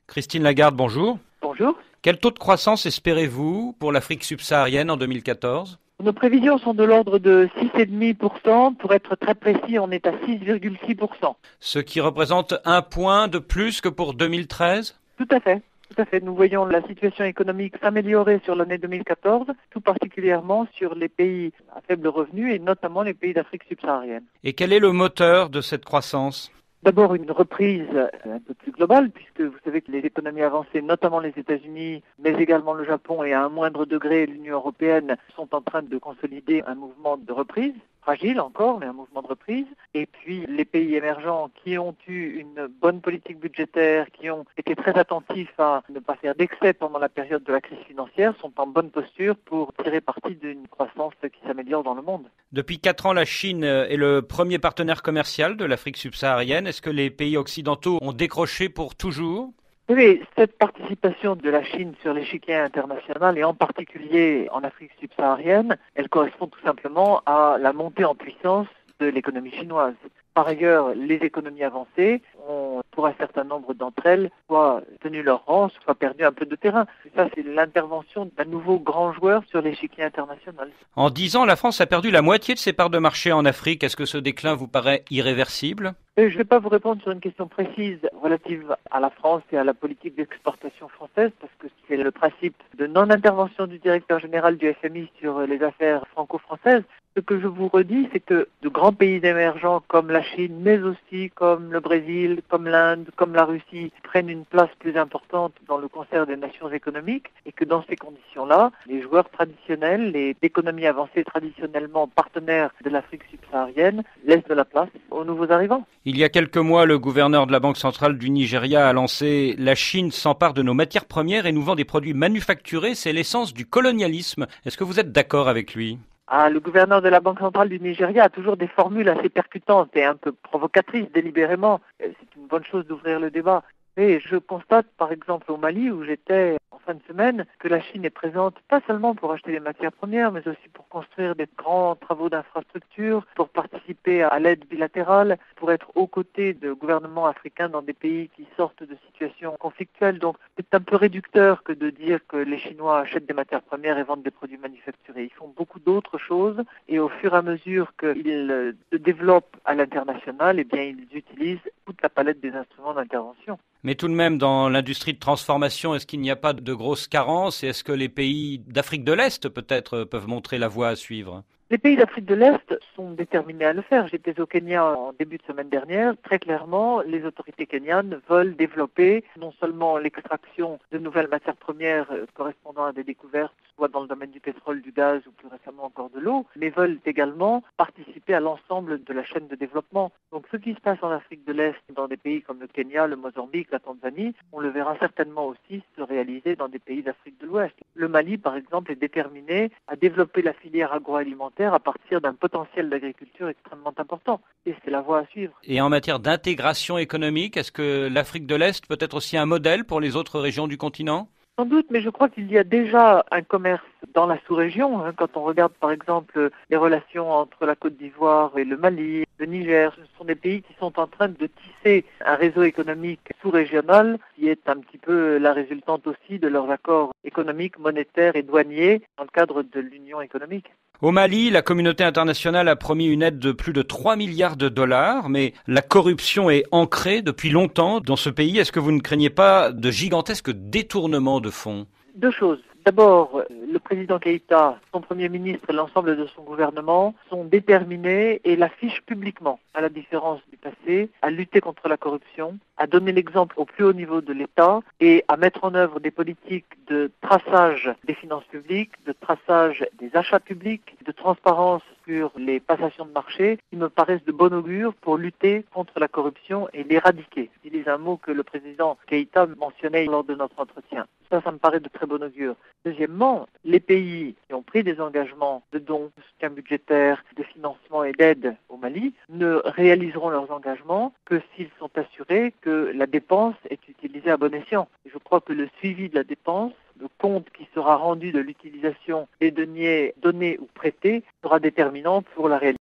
Christine Lagarde, bonjour. Bonjour. Quel taux de croissance espérez-vous pour l'Afrique subsaharienne en 2014? Nos prévisions sont de l'ordre de 6,5%. Pour être très précis, on est à 6,6%. Ce qui représente un point de plus que pour 2013? Tout à fait. Tout à fait. Nous voyons la situation économique s'améliorer sur l'année 2014, tout particulièrement sur les pays à faible revenu et notamment les pays d'Afrique subsaharienne. Et quel est le moteur de cette croissance? D'abord une reprise un peu plus globale, puisque vous savez que les économies avancées, notamment les États-Unis, mais également le Japon et à un moindre degré l'Union européenne, sont en train de consolider un mouvement de reprise, fragile encore, mais un mouvement de reprise. Et puis les pays émergents qui ont eu une bonne politique budgétaire, qui ont été très attentifs à ne pas faire d'excès pendant la période de la crise financière, sont en bonne posture pour tirer parti d'une croissance qui s'améliore dans le monde. Depuis 4 ans, la Chine est le premier partenaire commercial de l'Afrique subsaharienne. Est-ce que les pays occidentaux ont décroché pour toujours? Oui, cette participation de la Chine sur l'échiquier international et en particulier en Afrique subsaharienne, elle correspond tout simplement à la montée en puissance de l'économie chinoise. Par ailleurs, les économies avancées ont, pour un certain nombre d'entre elles, soit tenu leur rang, soit perdu un peu de terrain. Et ça, c'est l'intervention d'un nouveau grand joueur sur l'échiquier international. En 10 ans, la France a perdu la moitié de ses parts de marché en Afrique. Est-ce que ce déclin vous paraît irréversible? Je ne vais pas vous répondre sur une question précise relative à la France et à la politique d'exportation française, parce que c'est le principe de non-intervention du directeur général du FMI sur les affaires franco-françaises. Ce que je vous redis, c'est que de grands pays émergents comme la Chine, mais aussi comme le Brésil, comme l'Inde, comme la Russie, prennent une place plus importante dans le concert des nations économiques et que dans ces conditions-là, les joueurs traditionnels, les économies avancées traditionnellement partenaires de l'Afrique subsaharienne, laissent de la place aux nouveaux arrivants. Il y a quelques mois, le gouverneur de la Banque centrale du Nigeria a lancé « La Chine s'empare de nos matières premières et nous vend des produits manufacturés, c'est l'essence du colonialisme ». Est-ce que vous êtes d'accord avec lui ? Le gouverneur de la Banque centrale du Nigeria a toujours des formules assez percutantes et un peu provocatrices délibérément. C'est une bonne chose d'ouvrir le débat. Mais je constate par exemple au Mali où j'étais en fin de semaine que la Chine est présente pas seulement pour acheter des matières premières mais aussi pour construire des grands travaux d'infrastructure, pour participer à l'aide bilatérale, pour être aux côtés de gouvernements africains dans des pays qui sortent de situations conflictuelles. Donc c'est un peu réducteur que de dire que les Chinois achètent des matières premières et vendent des produits manufacturés. Ils font beaucoup d'autres choses et au fur et à mesure qu'ils se développent à l'international, eh bien ils utilisent toute la palette des instruments d'intervention. Mais tout de même, dans l'industrie de transformation, est-ce qu'il n'y a pas de grosses carences et est-ce que les pays d'Afrique de l'Est, peut-être, peuvent montrer la voie à suivre? Les pays d'Afrique de l'Est sont déterminés à le faire. J'étais au Kenya en début de semaine dernière. Très clairement, les autorités kenyanes veulent développer non seulement l'extraction de nouvelles matières premières correspondant à des découvertes, soit dans le domaine du pétrole, du gaz ou plus récemment encore de l'eau, mais veulent également participer à l'ensemble de la chaîne de développement. Donc ce qui se passe en Afrique de l'Est, dans des pays comme le Kenya, le Mozambique, la Tanzanie, on le verra certainement aussi se réaliser dans des pays d'Afrique de l'Ouest. Le Mali, par exemple, est déterminé à développer la filière agroalimentaire à partir d'un potentiel d'agriculture extrêmement important. Et c'est la voie à suivre. Et en matière d'intégration économique, est-ce que l'Afrique de l'Est peut être aussi un modèle pour les autres régions du continent? Sans doute, mais je crois qu'il y a déjà un commerce dans la sous-région. Quand on regarde par exemple les relations entre la Côte d'Ivoire et le Mali, le Niger, ce sont des pays qui sont en train de tisser un réseau économique sous-régional qui est un petit peu la résultante aussi de leurs accords économiques, monétaires et douaniers dans le cadre de l'Union économique. Au Mali, la communauté internationale a promis une aide de plus de 3 milliards de dollars, mais la corruption est ancrée depuis longtemps dans ce pays. Est-ce que vous ne craignez pas de gigantesques détournements de fonds? Deux choses. D'abord, le président Keïta, son premier ministre et l'ensemble de son gouvernement sont déterminés et l'affichent publiquement, à la différence du passé, à lutter contre la corruption, à donner l'exemple au plus haut niveau de l'État et à mettre en œuvre des politiques de traçage des finances publiques, de traçage des achats publics, de transparence sur les passations de marché qui me paraissent de bon augure pour lutter contre la corruption et l'éradiquer. J'utilise un mot que le président Keïta mentionnait lors de notre entretien. Ça me paraît de très bon augure. Deuxièmement, les pays qui ont pris des engagements de dons, de soutien budgétaire, de financement et d'aide au Mali ne réaliseront leurs engagements que s'ils sont assurés que la dépense est utilisée à bon escient. Et je crois que le suivi de la dépense, le compte qui sera rendu de l'utilisation des deniers donnés ou prêtés sera déterminant pour la réalisation